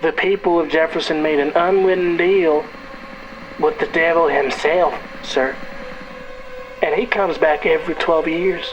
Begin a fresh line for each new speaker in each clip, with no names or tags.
The people of Jefferson made an unwitting deal with the devil himself, sir. And he comes back every 12 years.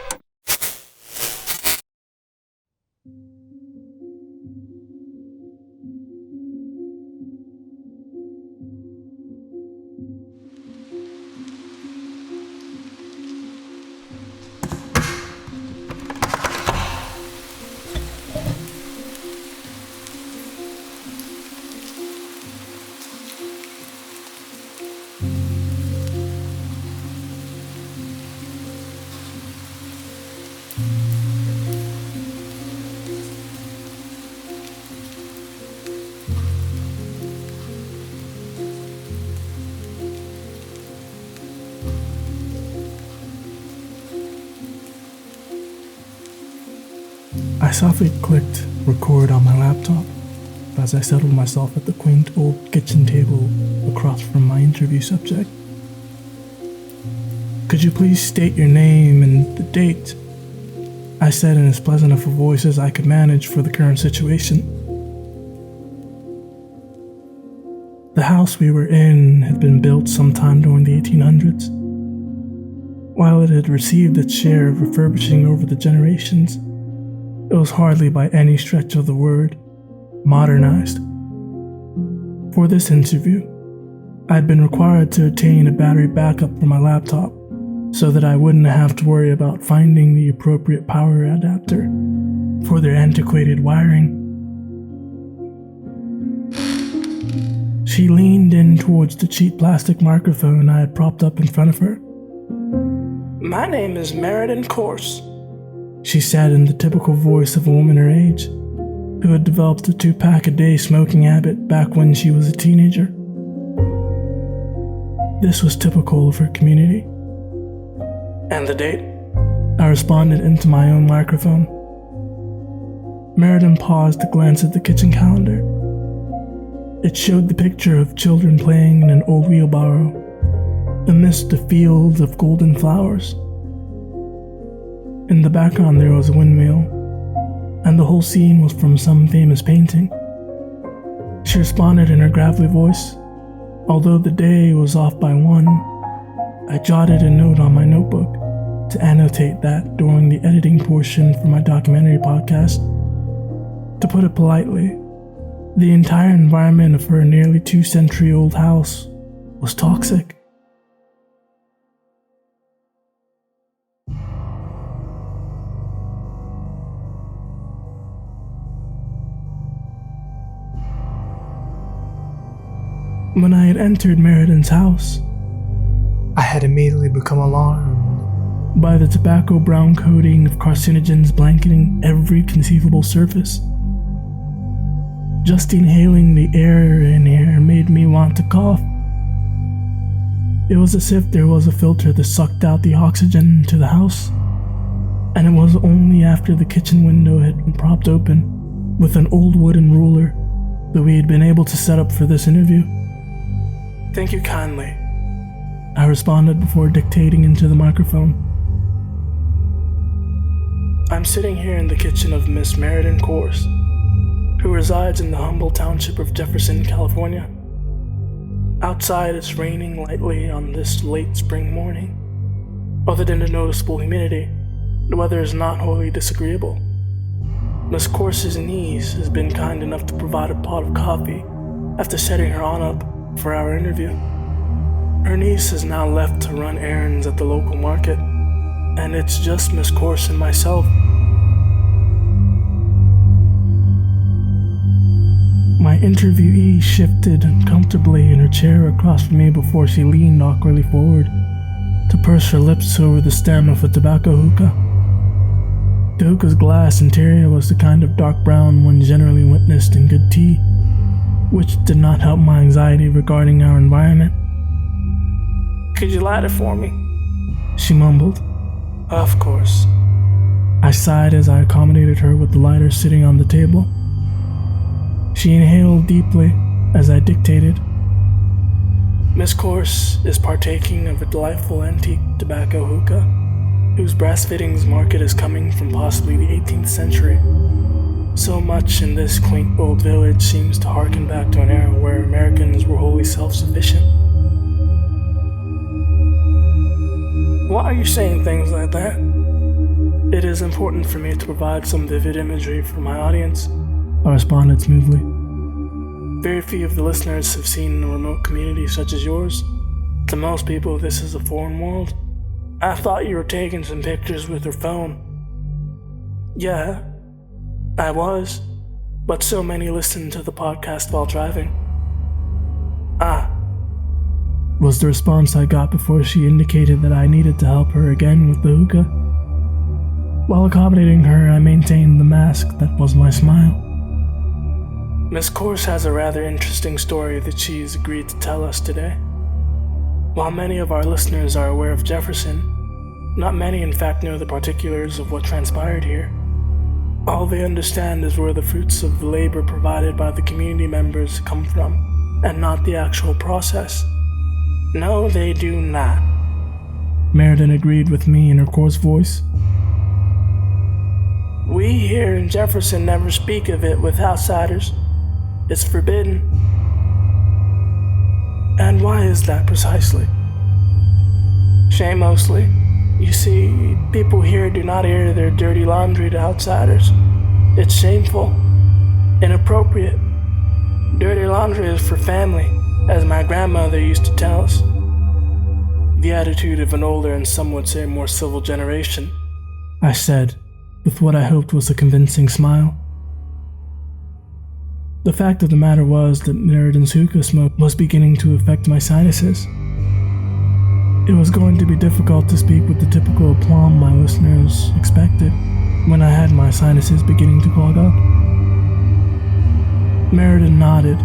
I softly clicked record on my laptop as I settled myself at the quaint old kitchen table across from my interview subject. "Could you please state your name and the date?" I said in as pleasant of a voice as I could manage for the current situation. The house we were in had been built sometime during the 1800s. While it had received its share of refurbishing over the generations, it was hardly by any stretch of the word modernized. For this interview, I had been required to obtain a battery backup for my laptop so that I wouldn't have to worry about finding the appropriate power adapter for their antiquated wiring. She leaned in towards the cheap plastic microphone I had propped up in front of her.
"My name is Meriden Corse,"
she said in the typical voice of a woman her age, who had developed a 2-pack-a-day smoking habit back when she was a teenager. This was typical of her community.
"And the date?"
I responded into my own microphone. Meriden paused to glance at the kitchen calendar. It showed the picture of children playing in an old wheelbarrow amidst a field of golden flowers. In the background there was a windmill, and the whole scene was from some famous painting. She responded in her gravelly voice. Although the day was off by 1, I jotted a note on my notebook to annotate that during the editing portion for my documentary podcast. To put it politely, the entire environment of her nearly 2-century-old house was toxic. When I had entered Meriden's house, I had immediately become alarmed by the tobacco brown coating of carcinogens blanketing every conceivable surface. Just inhaling the air in here made me want to cough. It was as if there was a filter that sucked out the oxygen into the house, and it was only after the kitchen window had been propped open with an old wooden ruler that we had been able to set up for this interview.
"Thank you kindly,"
I responded before dictating into the microphone.
"I'm sitting here in the kitchen of Miss Meriden Corse, who resides in the humble township of Jefferson, California. Outside it's raining lightly on this late spring morning. Other than the noticeable humidity, the weather is not wholly disagreeable. Miss Corse's niece has been kind enough to provide a pot of coffee after setting her on up for our interview. Her niece has now left to run errands at the local market, and it's just Miss Corse and myself." My interviewee shifted uncomfortably in her chair across from me before she leaned awkwardly forward to purse her lips over the stem of a tobacco hookah. The hookah's glass interior was the kind of dark brown one generally witnessed in good tea, which did not help my anxiety regarding our environment. "Could you light it for me?"
she mumbled.
"Of course."
I sighed as I accommodated her with the lighter sitting on the table. She inhaled deeply as I dictated.
"Miss Corse is partaking of a delightful antique tobacco hookah, whose brass fittings mark it as coming from possibly the 18th century. So much in this quaint old village seems to harken back to an era where Americans were wholly self-sufficient. Why are you saying things like that? It is important for me to provide some vivid imagery for my audience,
I responded smoothly.
Very few of the listeners have seen a remote community such as yours. To most people, this is a foreign world. I thought you were taking some pictures with your phone. Yeah, I was, but so many listen to the podcast while driving.
Was the response I got before she indicated that I needed to help her again with the hookah. While accommodating her, I maintained the mask that was my smile.
Miss Corse has a rather interesting story that she's agreed to tell us today. While many of our listeners are aware of Jefferson, not many in fact know the particulars of what transpired here. All they understand is where the fruits of the labor provided by the community members come from, and not the actual process. No, they do not.
Meriden agreed with me in her coarse voice.
We here in Jefferson never speak of it with outsiders. It's forbidden. And why is that precisely? Shame mostly. You see, people here do not air their dirty laundry to outsiders. It's shameful, inappropriate. Dirty laundry is for family, as my grandmother used to tell us. The attitude of an older and some would say more civil generation,
I said, with what I hoped was a convincing smile. The fact of the matter was that Meriden's hookah smoke was beginning to affect my sinuses. It was going to be difficult to speak with the typical aplomb my listeners expected when I had my sinuses beginning to clog up. Meriden nodded,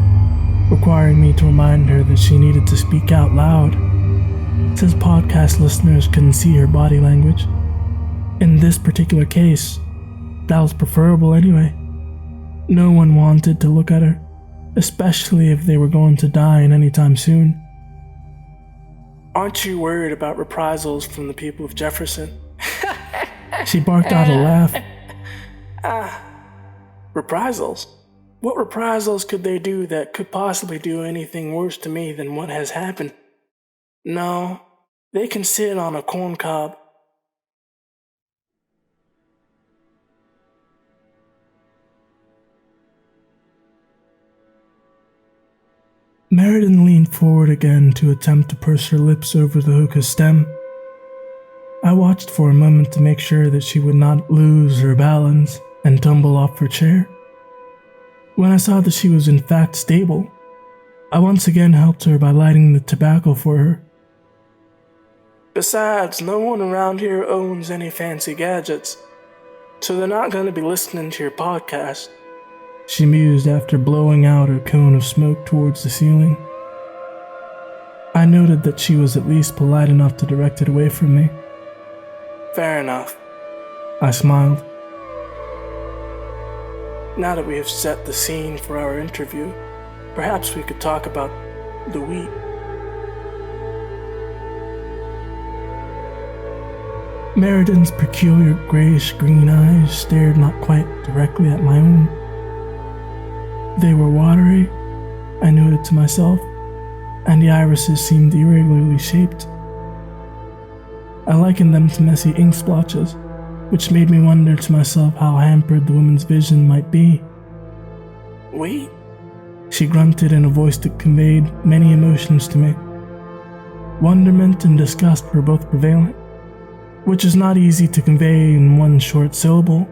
requiring me to remind her that she needed to speak out loud, since podcast listeners couldn't see her body language. In this particular case, that was preferable anyway. No one wanted to look at her, especially if they were going to die anytime soon.
Aren't you worried about reprisals from the people of Jefferson?
She barked out a laugh.
Reprisals? What reprisals could they do that could possibly do anything worse to me than what has happened? No, they can sit on a corn cob.
Meriden leaned forward again to attempt to purse her lips over the hookah stem. I watched for a moment to make sure that she would not lose her balance and tumble off her chair. When I saw that she was in fact stable, I once again helped her by lighting the tobacco for her.
Besides, no one around here owns any fancy gadgets, so they're not going to be listening to your podcast,
she mused after blowing out her cone of smoke towards the ceiling. I noted that she was at least polite enough to direct it away from me.
Fair enough.
I smiled.
Now that we have set the scene for our interview, perhaps we could talk about the wheat.
Meriden's peculiar grayish-green eyes stared not quite directly at my own. They were watery, I noted to myself, and the irises seemed irregularly shaped. I likened them to messy ink splotches, which made me wonder to myself how hampered the woman's vision might be.
Wheat?
She grunted in a voice that conveyed many emotions to me. Wonderment and disgust were both prevalent, which is not easy to convey in one short syllable.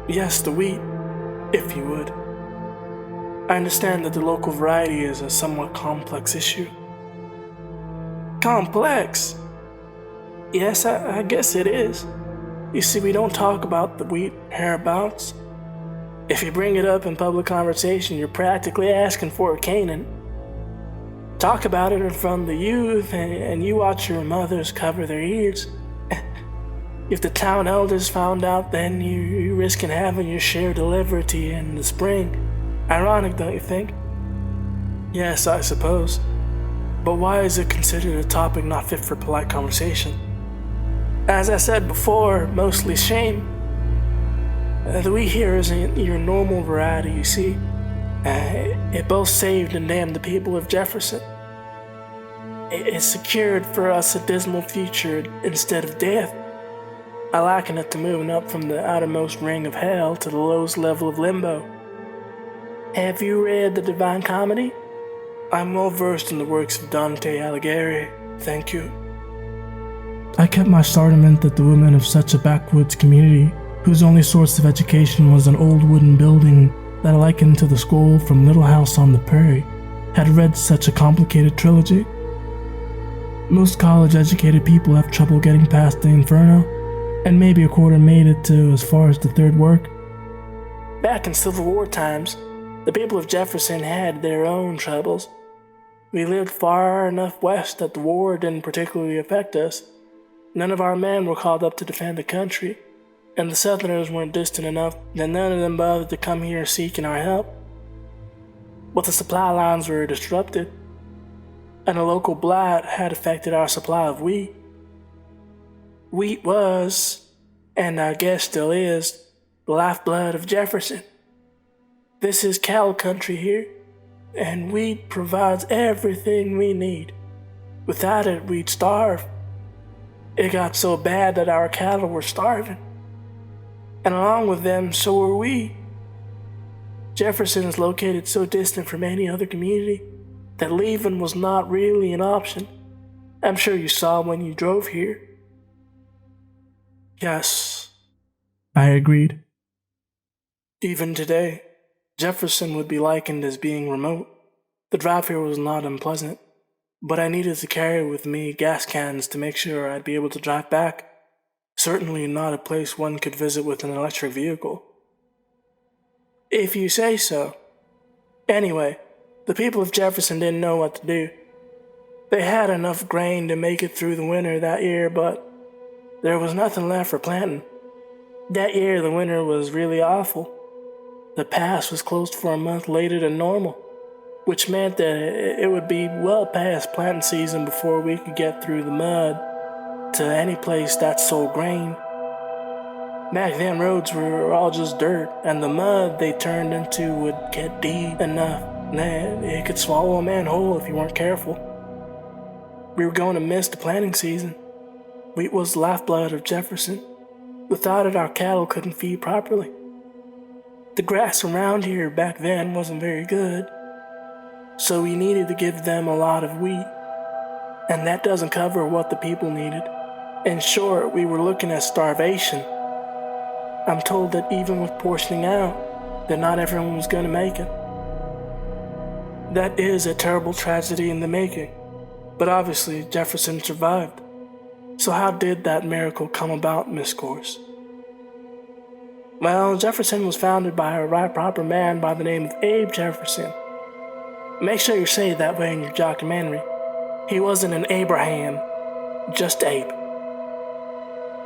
Yes, the wheat, if you would. I understand that the local variety is a somewhat complex issue. Complex? Yes, I guess it is. You see, we don't talk about the wheat hereabouts. If you bring it up in public conversation, you're practically asking for a caning. Talk about it in front of the youth, and you watch your mothers cover their ears. If the town elders found out, then you're risking having your share delivered to you in the spring. Ironic, don't you think? Yes, I suppose. But why is it considered a topic not fit for polite conversation? As I said before, mostly shame. The wheat here isn't your normal variety, you see. It both saved and damned the people of Jefferson. It secured for us a dismal future instead of death. I liken it to moving up from the outermost ring of hell to the lowest level of limbo. Have you read the Divine Comedy? I'm well versed in the works of Dante Alighieri, thank you.
I kept my startlement that the women of such a backwoods community, whose only source of education was an old wooden building that I likened to the school from Little House on the Prairie, had read such a complicated trilogy. Most college-educated people have trouble getting past the Inferno, and maybe a quarter made it to as far as the third work.
Back in Civil War times, the people of Jefferson had their own troubles. We lived far enough west that the war didn't particularly affect us. None of our men were called up to defend the country, and the Southerners weren't distant enough that none of them bothered to come here seeking our help. But the supply lines were disrupted, and a local blight had affected our supply of wheat. Wheat was, and I guess still is, the lifeblood of Jefferson. This is cow country here, and wheat provides everything we need. Without it, we'd starve. It got so bad that our cattle were starving, and along with them, so were we. Jefferson is located so distant from any other community that leaving was not really an option. I'm sure you saw when you drove here.
Yes, I agreed.
Even today, Jefferson would be likened as being remote. The drive here was not unpleasant, but I needed to carry with me gas cans to make sure I'd be able to drive back. Certainly not a place one could visit with an electric vehicle. If you say so. Anyway, the people of Jefferson didn't know what to do. They had enough grain to make it through the winter that year, but there was nothing left for planting. That year the winter was really awful. The pass was closed for a month later than normal, which meant that it would be well past planting season before we could get through the mud to any place that sold grain. Back then roads were all just dirt, and the mud they turned into would get deep enough that it could swallow a man whole if you weren't careful. We were going to miss the planting season. Wheat was the lifeblood of Jefferson. Without it, our cattle couldn't feed properly. The grass around here back then wasn't very good, so we needed to give them a lot of wheat, and that doesn't cover what the people needed. In short, we were looking at starvation. I'm told that even with portioning out, that not everyone was going to make it. That is a terrible tragedy in the making, but obviously Jefferson survived. So how did that miracle come about, Miss Corse? Well, Jefferson was founded by a right proper man by the name of Abe Jefferson. Make sure you say it that way in your documentary. He wasn't an Abraham, just Abe.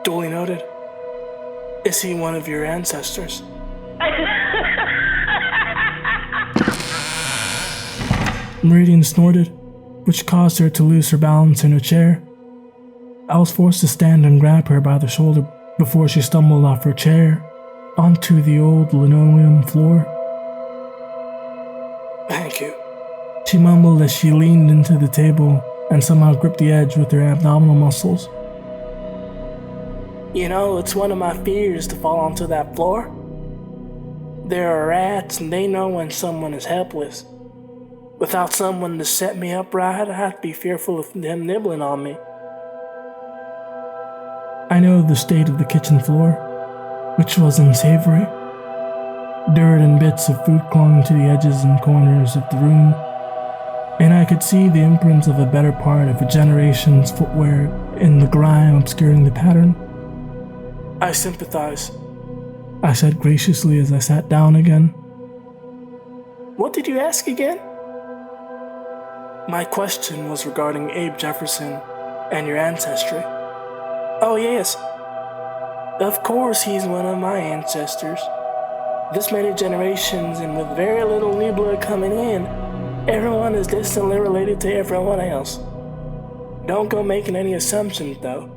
Duly noted. Is he one of your ancestors?
Meridian snorted, which caused her to lose her balance in her chair. I was forced to stand and grab her by the shoulder before she stumbled off her chair onto the old linoleum floor.
Thank you,
she mumbled as she leaned into the table and somehow gripped the edge with her abdominal muscles.
You know, it's one of my fears to fall onto that floor. There are rats and they know when someone is helpless. Without someone to set me upright, I'd be fearful of them nibbling on me.
I know the state of the kitchen floor, which was unsavory. Dirt and bits of food clung to the edges and corners of the room, and I could see the imprints of a better part of a generation's footwear in the grime obscuring the pattern.
I sympathize,
I said graciously as I sat down again.
What did you ask again? My question was regarding Abe Jefferson and your ancestry. Oh yes, of course he's one of my ancestors. This many generations and with very little new blood coming in, everyone is distantly related to everyone else. Don't go making any assumptions though.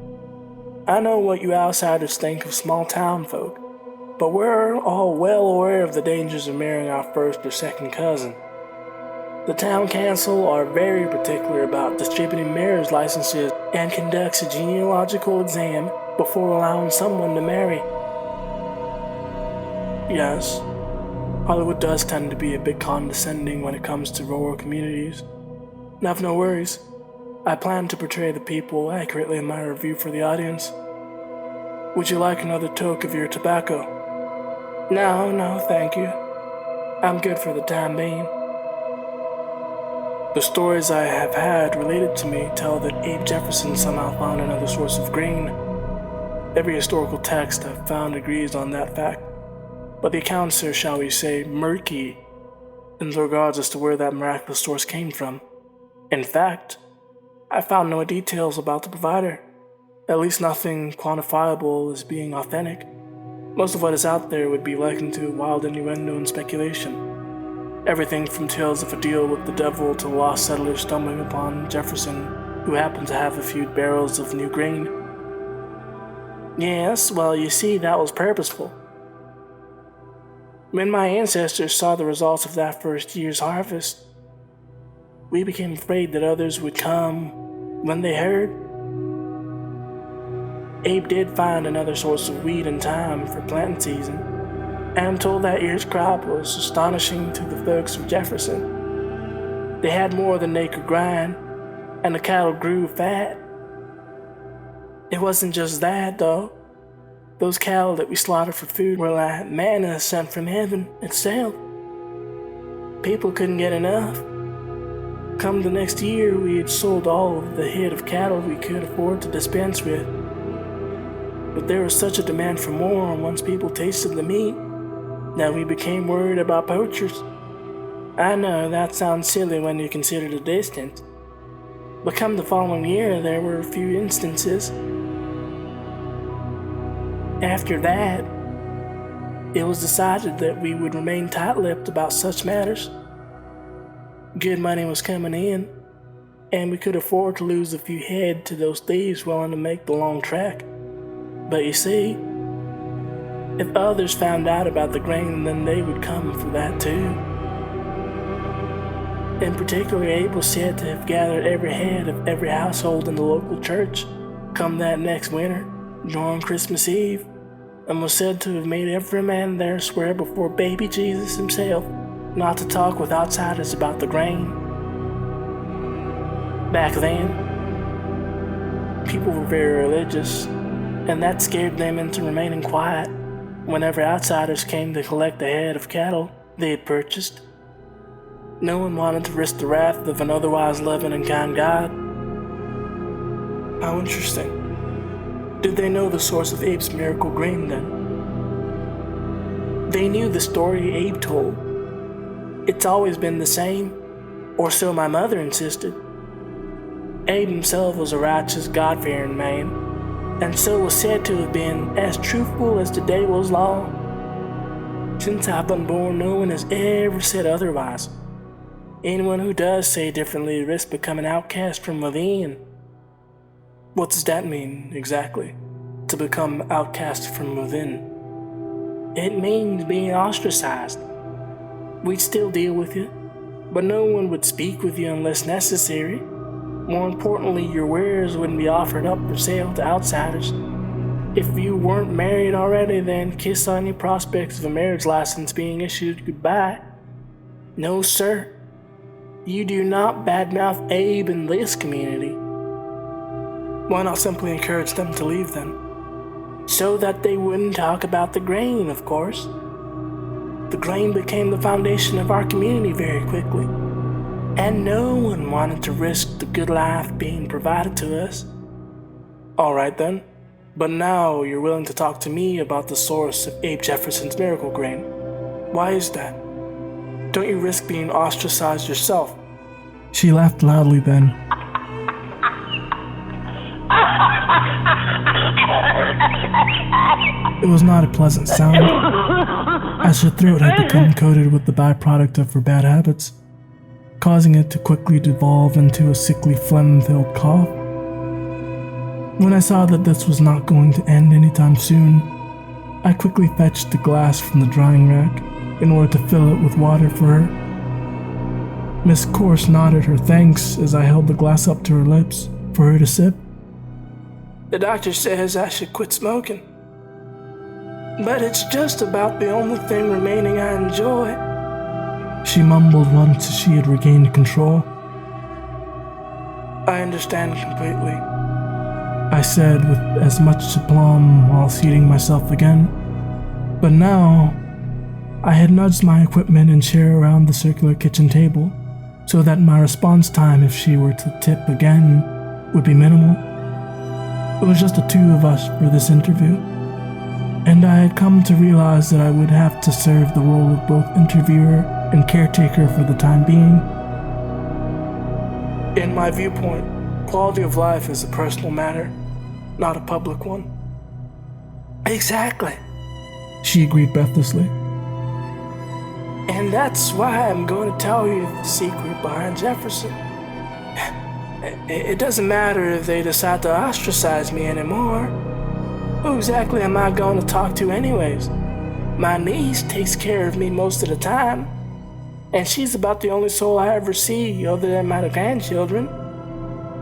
I know what you outsiders think of small town folk. but we're all well aware of the dangers of marrying our first or second cousin. The town council are very particular about distributing marriage licenses and conducts a genealogical exam before allowing someone to marry. Yes, Hollywood does tend to be a bit condescending when it comes to rural communities. Have no worries. I plan to portray the people accurately in my review for the audience. Would you like another toke of your tobacco? No, thank you. I'm good for the time being. The stories I have had related to me tell that Abe Jefferson somehow found another source of grain. Every historical text I've found agrees on that fact, but the accounts are, shall we say, murky in regards as to where that miraculous source came from. In fact, I found no details about the provider, at least nothing quantifiable as being authentic. Most of what is out there would be likened to wild innuendo and speculation. Everything from tales of a deal with the devil to lost settlers stumbling upon Jefferson, who happened to have a few barrels of new grain. Yes, well, you see, that was purposeful. When my ancestors saw the results of that first year's harvest, we became afraid that others would come when they heard. Abe did find another source of wheat in time for planting season, and I'm told that year's crop was astonishing to the folks of Jefferson. They had more than they could grind, and the cattle grew fat. It wasn't just that, though. Those cattle that we slaughtered for food were like manna sent from heaven itself. People couldn't get enough. Come the next year, we had sold all of the head of cattle we could afford to dispense with. But there was such a demand for more once people tasted the meat that we became worried about poachers. I know that sounds silly when you consider the distance, but come the following year, there were a few instances. After that, it was decided that we would remain tight-lipped about such matters. Good money was coming in, and we could afford to lose a few head to those thieves willing to make the long trek. But you see, if others found out about the grain, then they would come for that too. In particular, Abe was said to have gathered every head of every household in the local church come that next winter, during Christmas Eve, and was said to have made every man there swear before baby Jesus himself not to talk with outsiders about the grain. Back then, people were very religious, and that scared them into remaining quiet whenever outsiders came to collect the head of cattle they had purchased. No one wanted to risk the wrath of an otherwise loving and kind God. How interesting. Did they know the source of Abe's miracle grain then? They knew the story Abe told. It's always been the same, or so my mother insisted. Abe himself was a righteous, God-fearing man, and so was said to have been as truthful as the day was long. Since I've been born, no one has ever said otherwise. Anyone who does say differently risks becoming outcast from within. What does that mean, exactly? To become outcast from within? It means being ostracized. We'd still deal with you, but no one would speak with you unless necessary. More importantly, your wares wouldn't be offered up for sale to outsiders. If you weren't married already, then kiss any prospects of a marriage license being issued goodbye. No, sir. You do not badmouth Abe in this community. Why not simply encourage them to leave then? So that they wouldn't talk about the grain, of course. The grain became the foundation of our community very quickly, and no one wanted to risk the good life being provided to us. Alright then, but now you're willing to talk to me about the source of Abe Jefferson's miracle grain. Why is that? Don't you risk being ostracized yourself?
She laughed loudly then. It was not a pleasant sound, as her throat had become coated with the byproduct of her bad habits, causing it to quickly devolve into a sickly phlegm-filled cough. When I saw that this was not going to end anytime soon, I quickly fetched the glass from the drying rack in order to fill it with water for her. Miss Corse nodded her thanks as I held the glass up to her lips for her to sip.
The doctor says I should quit smoking. But it's just about the only thing remaining I enjoy.
She mumbled once as she had regained control.
I understand completely,
I said with as much aplomb while seating myself again. But now, I had nudged my equipment and chair around the circular kitchen table so that my response time if she were to tip again would be minimal. It was just the two of us for this interview, and I had come to realize that I would have to serve the role of both interviewer and caretaker for the time being.
In my viewpoint, quality of life is a personal matter, not a public one. Exactly,
she agreed breathlessly.
And that's why I'm going to tell you the secret behind Jefferson. It doesn't matter if they decide to ostracize me anymore. Who exactly am I going to talk to anyways? My niece takes care of me most of the time, and she's about the only soul I ever see other than my grandchildren.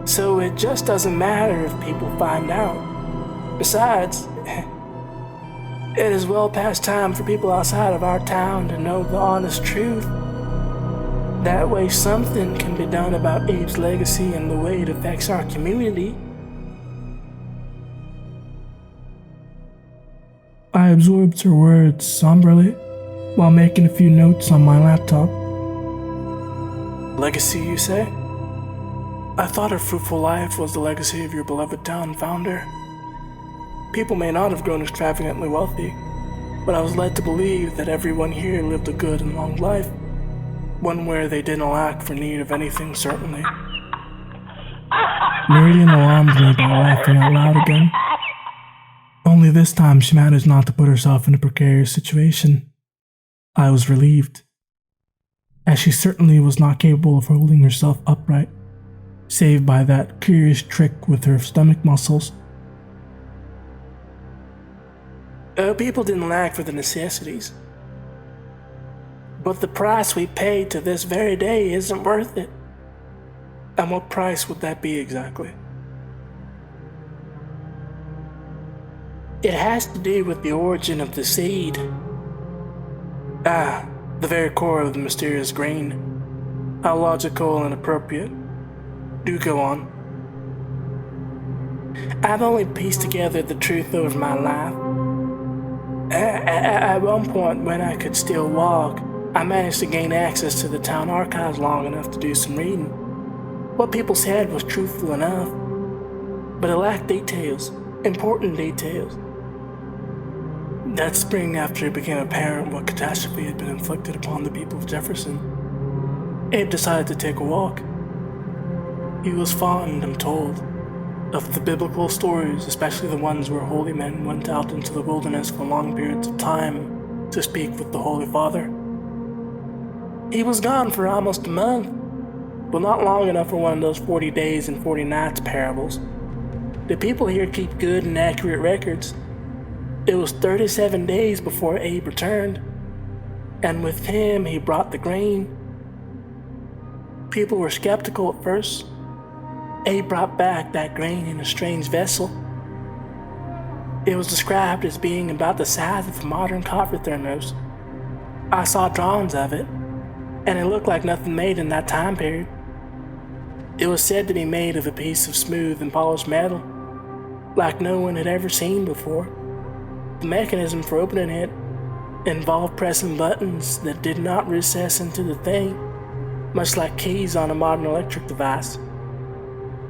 So it just doesn't matter if people find out. Besides, it is well past time for people outside of our town to know the honest truth. That way something can be done about Abe's legacy and the way it affects our community.
I absorbed her words somberly while making a few notes on my laptop.
Legacy, you say? I thought a fruitful life was the legacy of your beloved town founder. People may not have grown extravagantly wealthy, but I was led to believe that everyone here lived a good and long life, one where they didn't lack for need of anything, certainly.
Meridian alarmed me by laughing out loud again. Only this time she managed not to put herself in a precarious situation. I was relieved, as she certainly was not capable of holding herself upright, save by that curious trick with her stomach muscles.
People didn't lack for the necessities. But the price we pay to this very day isn't worth it. And what price would that be exactly? It has to do with the origin of the seed. The very core of the mysterious grain. How logical and appropriate. Do go on. I've only pieced together the truth over my life. At one point, when I could still walk, I managed to gain access to the town archives long enough to do some reading. What people said was truthful enough, but it lacked details, important details. That spring, after it became apparent what catastrophe had been inflicted upon the people of Jefferson, Abe decided to take a walk. He was fond, I'm told, of the biblical stories, especially the ones where holy men went out into the wilderness for long periods of time to speak with the Holy Father. He was gone for almost a month, but not long enough for one of those 40 days and 40 nights parables. The people here keep good and accurate records. It was 37 days before Abe returned, and with him he brought the grain. People were skeptical at first. Abe brought back that grain in a strange vessel. It was described as being about the size of a modern coffee thermos. I saw drawings of it, and it looked like nothing made in that time period. It was said to be made of a piece of smooth and polished metal, like no one had ever seen before. The mechanism for opening it involved pressing buttons that did not recess into the thing, much like keys on a modern electric device.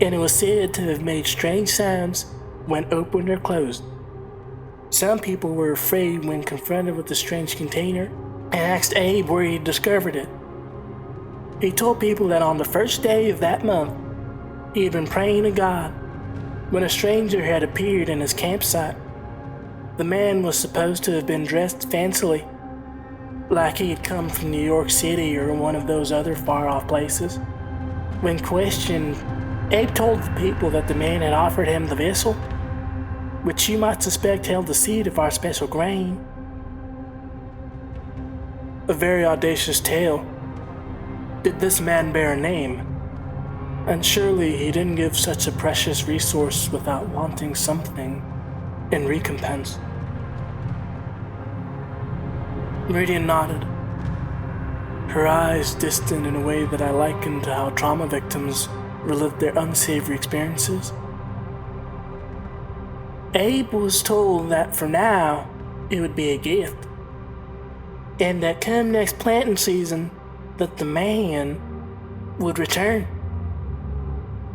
And it was said to have made strange sounds when opened or closed. Some people were afraid when confronted with the strange container and asked Abe where he discovered it. He told people that on the first day of that month, he had been praying to God when a stranger had appeared in his campsite. The man was supposed to have been dressed fancily, like he had come from New York City or one of those other far-off places. When questioned, Abe told the people that the man had offered him the vessel, which you might suspect held the seed of our special grain. A very audacious tale. Did this man bear a name? And surely he didn't give such a precious resource without wanting something in recompense. Meridian nodded, her eyes distant in a way that I likened to how trauma victims relive their unsavory experiences. Abe was told that for now it would be a gift, and that come next planting season that the man would return.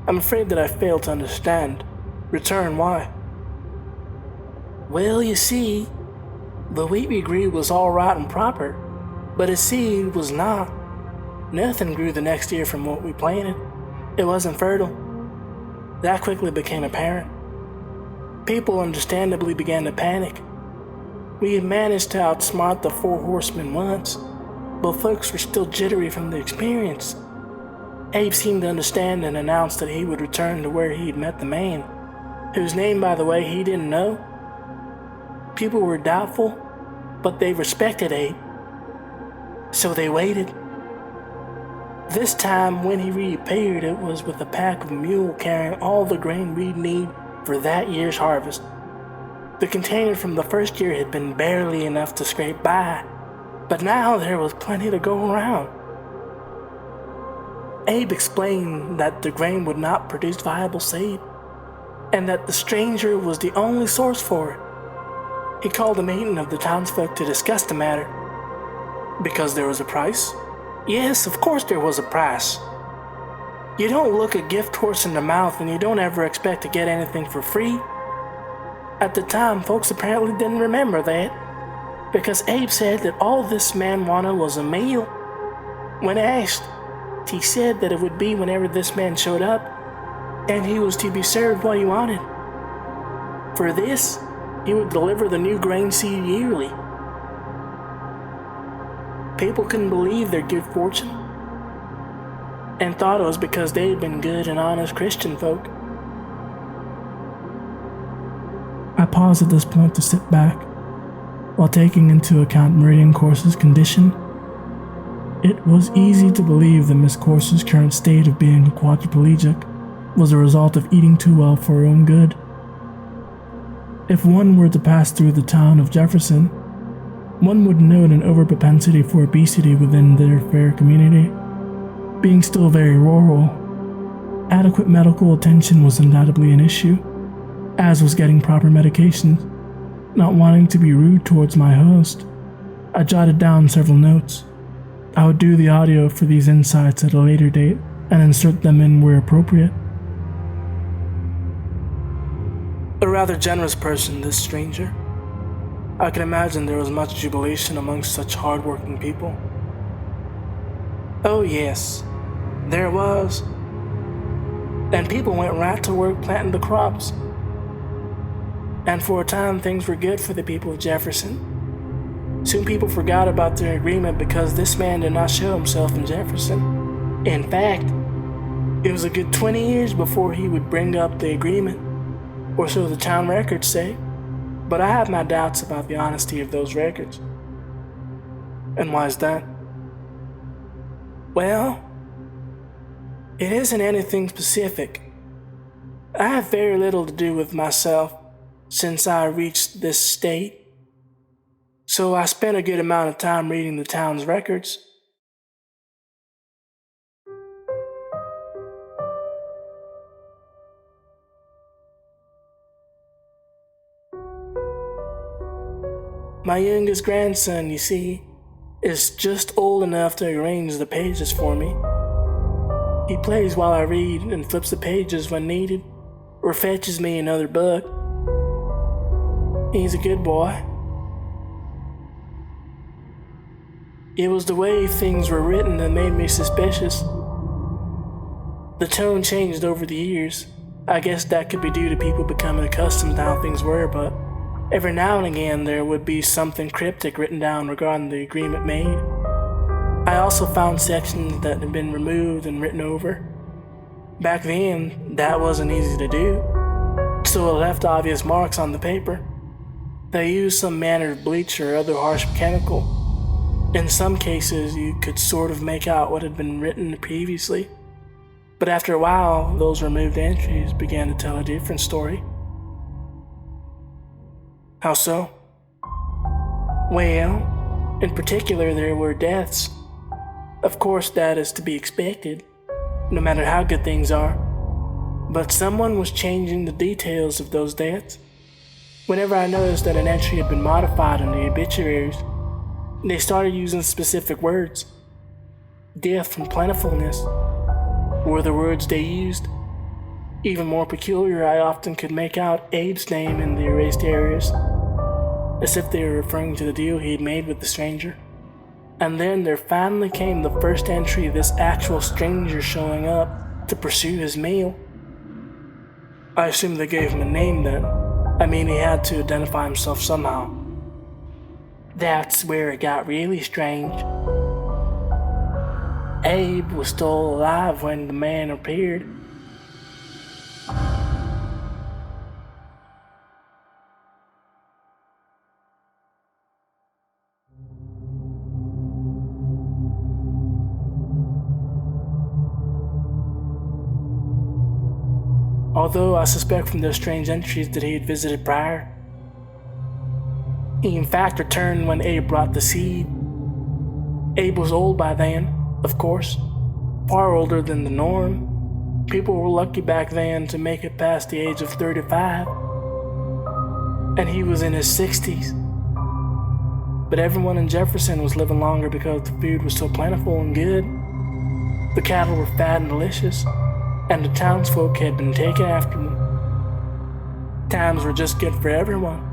I'm afraid that I failed to understand. Return why? Well, you see, the wheat we grew was all right and proper, but his seed was not. Nothing grew the next year from what we planted. It wasn't fertile. That quickly became apparent. People understandably began to panic. We had managed to outsmart the 4 horsemen once, but folks were still jittery from the experience. Abe seemed to understand and announced that he would return to where he had met the man, whose name, by the way, he didn't know. People were doubtful, but they respected Abe, so they waited. This time, when he reappeared, it was with a pack of mule carrying all the grain we'd need for that year's harvest. The container from the first year had been barely enough to scrape by, but now there was plenty to go around. Abe explained that the grain would not produce viable seed, and that the stranger was the only source for it. He called a meeting of the townsfolk to discuss the matter. Because there was a price? Yes, of course there was a price. You don't look a gift horse in the mouth and you don't ever expect to get anything for free. At the time, folks apparently didn't remember that, because Abe said that all this man wanted was a meal. When asked, he said that it would be whenever this man showed up, and he was to be served what he wanted. For this, he would deliver the new grain seed yearly. People couldn't believe their good fortune, and thought it was because they had been good and honest Christian folk.
I paused at this point to sit back, while taking into account Meridian Course's condition. It was easy to believe that Miss Course's current state of being a quadriplegic was a result of eating too well for her own good. If one were to pass through the town of Jefferson, one would note an overpropensity for obesity within their fair community. Being still very rural, adequate medical attention was undoubtedly an issue, as was getting proper medications. Not wanting to be rude towards my host, I jotted down several notes. I would do the audio for these insights at a later date and insert them in where appropriate.
A rather generous person, this stranger. I can imagine there was much jubilation amongst such hard-working people. Oh yes, there was. And people went right to work planting the crops. And for a time, things were good for the people of Jefferson. Soon people forgot about their agreement because this man did not show himself in Jefferson. In fact, it was a good 20 years before he would bring up the agreement, or so the town records say. But I have my doubts about the honesty of those records. And why is that? Well, it isn't anything specific. I have very little to do with myself since I reached this state, so I spent a good amount of time reading the town's records. My youngest grandson, you see, is just old enough to arrange the pages for me. He plays while I read and flips the pages when needed, or fetches me another book. He's a good boy. It was the way things were written that made me suspicious. The tone changed over the years. I guess that could be due to people becoming accustomed to how things were, but every now and again there would be something cryptic written down regarding the agreement made. I also found sections that had been removed and written over. Back then, that wasn't easy to do. so it left obvious marks on the paper. They used some manner of bleach or other harsh chemical. In some cases, you could sort of make out what had been written previously, but after a while, those removed entries began to tell a different story. How so? Well, in particular, there were deaths. Of course, that is to be expected, no matter how good things are. But someone was changing the details of those deaths. Whenever I noticed that an entry had been modified in the obituaries, they started using specific words. Death from plentifulness were the words they used. Even more peculiar, I often could make out Abe's name in the erased areas, as if they were referring to the deal he had made with the stranger. And then there finally came the first entry of this actual stranger showing up to pursue his meal. I assume they gave him a name then. I mean, he had to identify himself somehow. That's where it got really strange. Abe was still alive when the man appeared. Although I suspect from those strange entries that he had visited prior. He in fact returned when Abe brought the seed. Abe was old by then, of course, far older than the norm. People were lucky back then to make it past the age of 35, and he was in his 60s. But everyone in Jefferson was living longer because the food was so plentiful and good. The cattle were fat and delicious, and the townsfolk had been taken after them. Times were just good for everyone.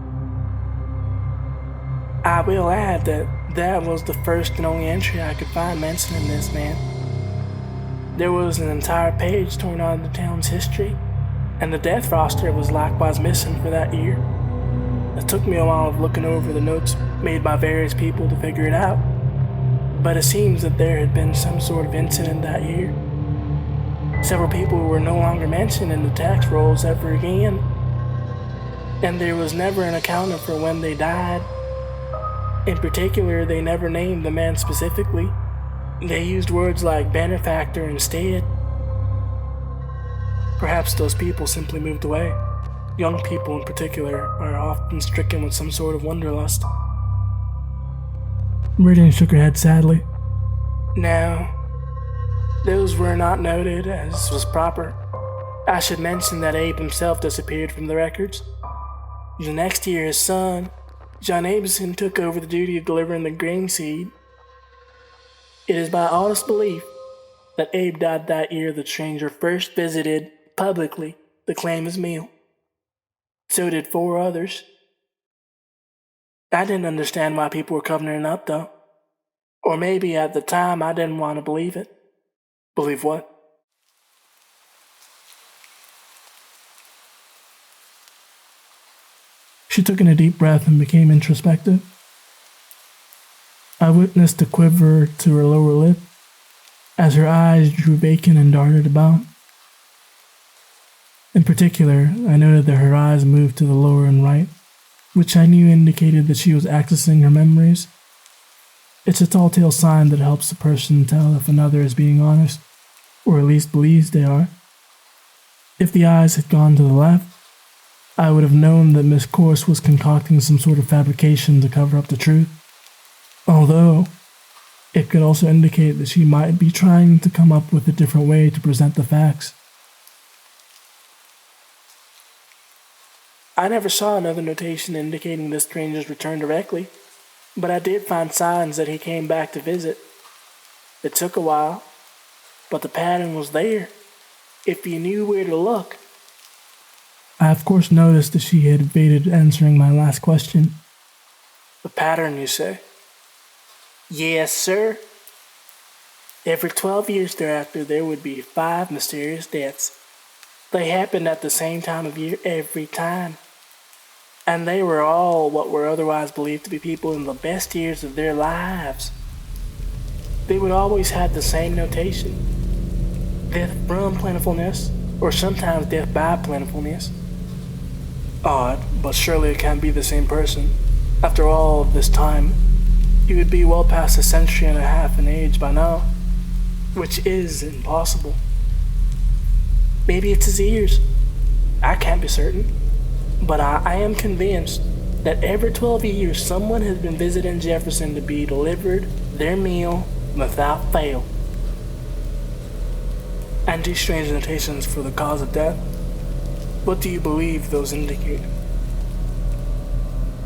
I will add that was the first and only entry I could find mentioning this man. There was an entire page torn out of the town's history, and the death roster was likewise missing for that year. It took me a while of looking over the notes made by various people to figure it out, but it seems that there had been some sort of incident that year. Several people were no longer mentioned in the tax rolls ever again, and there was never an accounting for when they died. In particular, they never named the man specifically. They used words like benefactor instead. Perhaps those people simply moved away. Young people in particular are often stricken with some sort of wanderlust.
Meridian shook her head sadly.
No, those were not noted as was proper. I should mention that Abe himself disappeared from the records. The next year, his son, John Abeson, took over the duty of delivering the grain seed. It is my honest belief that Abe died that year the stranger first visited, publicly, to claim his meal. So did 4 others. I didn't understand why people were covering it up, though. Or maybe at the time I didn't want to believe it. Believe what?
She took in a deep breath and became introspective. I witnessed a quiver to her lower lip as her eyes drew vacant and darted about. In particular, I noted that her eyes moved to the lower and right, which I knew indicated that she was accessing her memories. It's a telltale sign that helps a person tell if another is being honest, or at least believes they are. If the eyes had gone to the left, I would have known that Miss Corse was concocting some sort of fabrication to cover up the truth. Although, it could also indicate that she might be trying to come up with a different way to present the facts.
I never saw another notation indicating the stranger's return directly, but I did find signs that he came back to visit. It took a while, but the pattern was there, if you knew where to look.
I of course noticed that she had evaded answering my last question.
The pattern, you say? Yes, sir. Every 12 years thereafter, there would be 5 mysterious deaths. They happened at the same time of year every time. And they were all what were otherwise believed to be people in the best years of their lives. They would always have the same notation. Death from plentifulness, or sometimes death by plentifulness. Odd, but surely it can't be the same person. After all of this time, he would be well past a century and a half in age by now, which is impossible. Maybe it's his ears. I can't be certain, but I am convinced that every 12 years someone has been visiting Jefferson to be delivered their meal without fail. And two strange notations for the cause of death. What do you believe those indicate?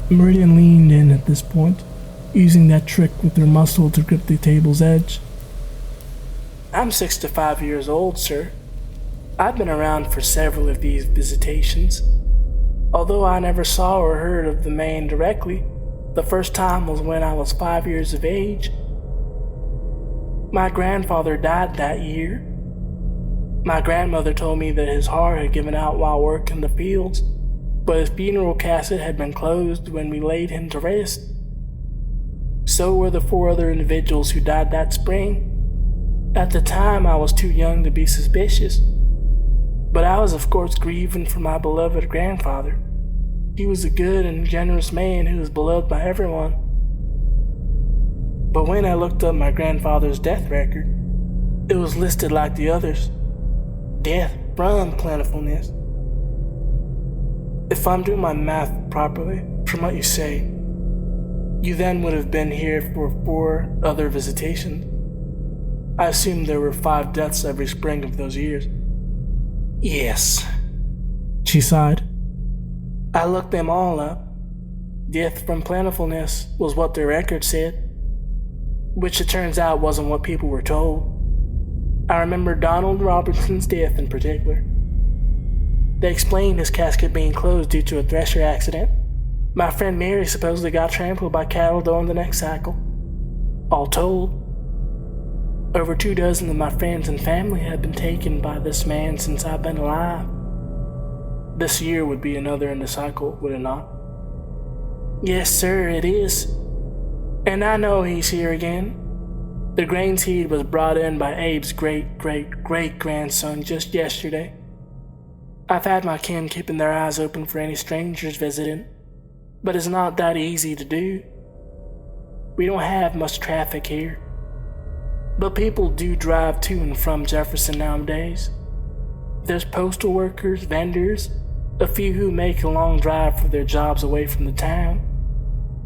Meridian leaned in at this point, using that trick with her muscle to grip the table's edge.
I'm 65 years old, sir. I've been around for several of these visitations. Although I never saw or heard of the man directly, the first time was when I was 5 years of age. My grandfather died that year. My grandmother told me that his heart had given out while working the fields, but his funeral casket had been closed when we laid him to rest. So were the 4 other individuals who died that spring. At the time, I was too young to be suspicious, but I was of course grieving for my beloved grandfather. He was a good and generous man who was beloved by everyone. But when I looked up my grandfather's death record, it was listed like the others. Death from plentifulness. If I'm doing my math properly, from what you say, you then would have been here for 4 other visitations. I assume there were 5 deaths every spring of those years. Yes,
She sighed.
I looked them all up. Death from plentifulness was what their record said, which it turns out wasn't what people were told. I remember Donald Robertson's death in particular. They explained his casket being closed due to a thresher accident. My friend Mary supposedly got trampled by cattle during the next cycle. All told, over 24 of my friends and family had been taken by this man since I've been alive. This year would be another in the cycle, would it not? Yes, sir, it is. And I know he's here again. The grain seed was brought in by Abe's great-great-great-grandson just yesterday. I've had my kin keeping their eyes open for any strangers visiting, but it's not that easy to do. We don't have much traffic here, but people do drive to and from Jefferson nowadays. There's postal workers, vendors, a few who make a long drive for their jobs away from the town,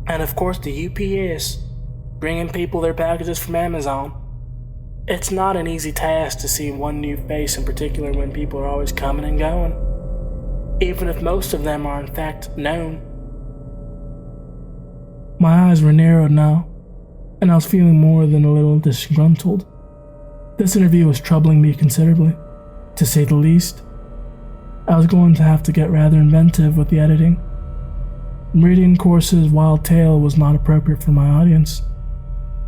and of course the UPS, bringing people their packages from Amazon. It's not an easy task to see one new face in particular when people are always coming and going, even if most of them are in fact known.
My eyes were narrowed now, and I was feeling more than a little disgruntled. This interview was troubling me considerably, to say the least. I was going to have to get rather inventive with the editing. Meridian Course's wild tale was not appropriate for my audience.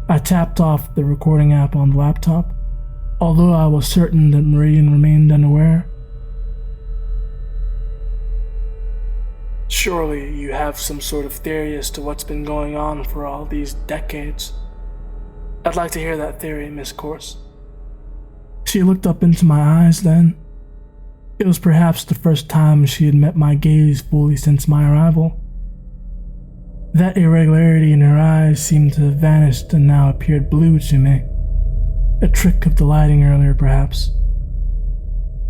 I tapped off the recording app on the laptop, although I was certain that Meridian remained unaware.
Surely you have some sort of theory as to what's been going on for all these decades. I'd like to hear that theory, Miss Corse.
She looked up into my eyes then. It was perhaps the first time she had met my gaze fully since my arrival. That irregularity in her eyes seemed to have vanished and now appeared blue to me. A trick of the lighting earlier, perhaps.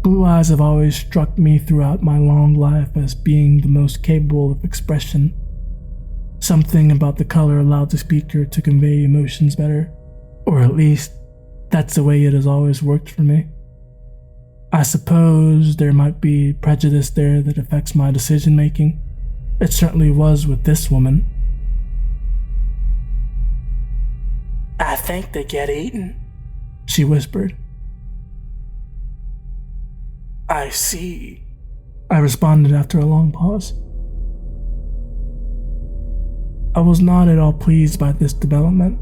Blue eyes have always struck me throughout my long life as being the most capable of expression. Something about the color allowed the speaker to convey emotions better, or at least, that's the way it has always worked for me. I suppose there might be prejudice there that affects my decision-making. It certainly was with this woman.
I think they get eaten,
she whispered.
I see,
I responded after a long pause. I was not at all pleased by this development.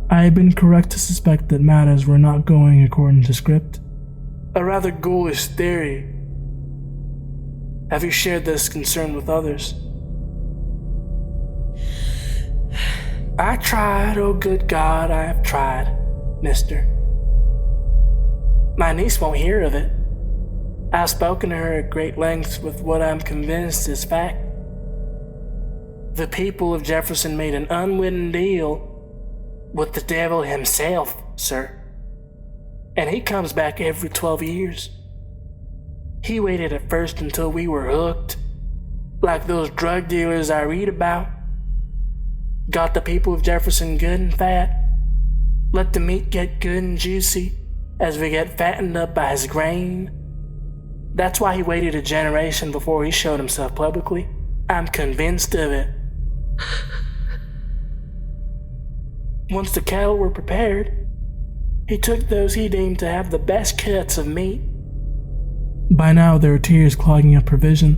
I had been correct to suspect that matters were not going according to script.
A rather ghoulish theory. Have you shared this concern with others? I tried, oh good God, I have tried, mister. My niece won't hear of it. I've spoken to her at great lengths with what I'm convinced is fact. The people of Jefferson made an unwitting deal with the devil himself, sir. And he comes back every 12 years. He waited at first until we were hooked, like those drug dealers I read about. Got the people of Jefferson good and fat. Let the meat get good and juicy as we get fattened up by his grain. That's why he waited a generation before he showed himself publicly. I'm convinced of it. Once the cattle were prepared, he took those he deemed to have the best cuts of meat.
By now, there were tears clogging up her vision.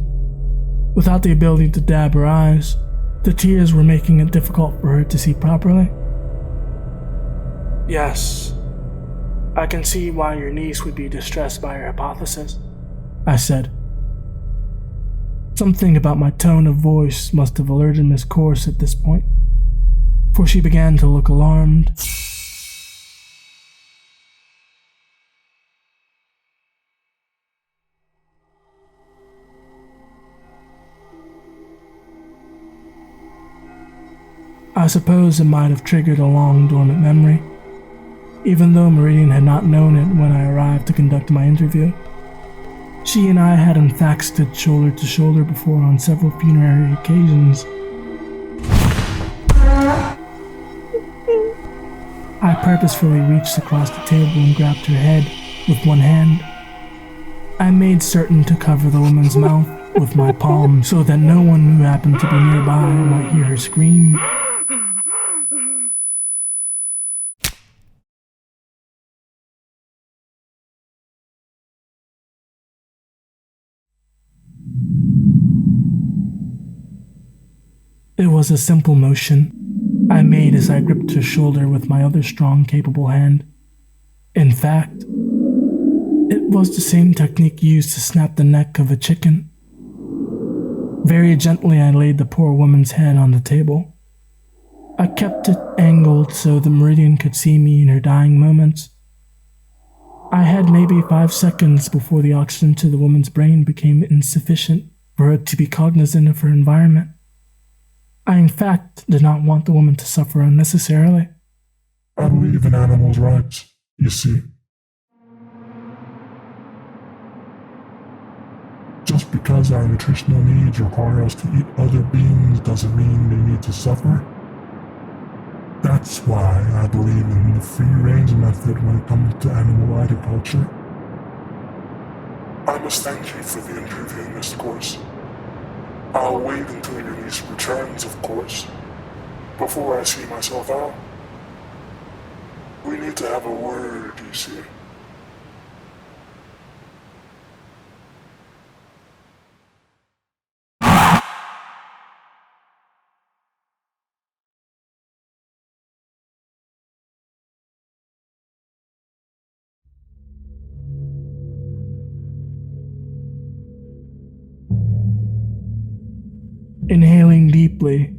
Without the ability to dab her eyes, the tears were making it difficult for her to see properly.
Yes, I can see why your niece would be distressed by your hypothesis,
I said. Something about my tone of voice must have alerted Miss Corse at this point, for she began to look alarmed. I suppose it might have triggered a long dormant memory, even though Meridian had not known it when I arrived to conduct my interview. She and I had in fact stood shoulder to shoulder before on several funerary occasions. I purposefully reached across the table and grabbed her head with one hand. I made certain to cover the woman's mouth with my palm so that no one who happened to be nearby might hear her scream. It was a simple motion I made as I gripped her shoulder with my other strong, capable hand. In fact, it was the same technique used to snap the neck of a chicken. Very gently, I laid the poor woman's head on the table. I kept it angled so the Meridian could see me in her dying moments. I had maybe 5 seconds before the oxygen to the woman's brain became insufficient for her to be cognizant of her environment. I, in fact, did not want the woman to suffer unnecessarily.
I believe in animals' rights, you see. Just because our nutritional needs require us to eat other beings doesn't mean they need to suffer. That's why I believe in the free-range method when it comes to animal agriculture. I must thank you for the interview, Miss Corse. I'll wait until your niece returns, of course, before I see myself out. We need to have a word, you see.
Inhaling deeply,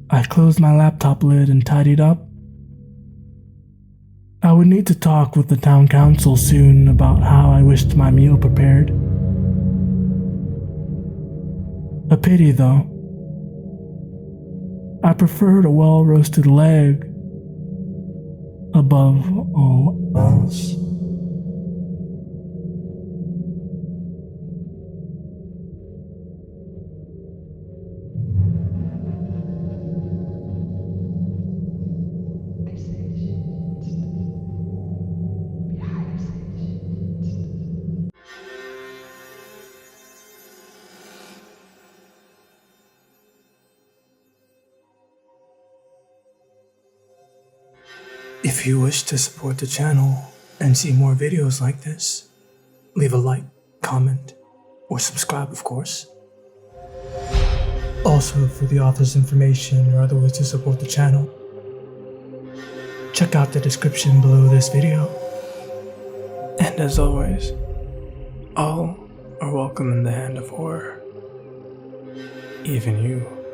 I closed my laptop lid and tidied up. I would need to talk with the town council soon about how I wished my meal prepared. A pity, though. I preferred a well-roasted leg above all else. If you wish to support the channel and see more videos like this, leave a like, comment, or subscribe, of course. Also, for the author's information or other ways to support the channel, check out the description below this video. And as always, all are welcome in the hand of horror, even you.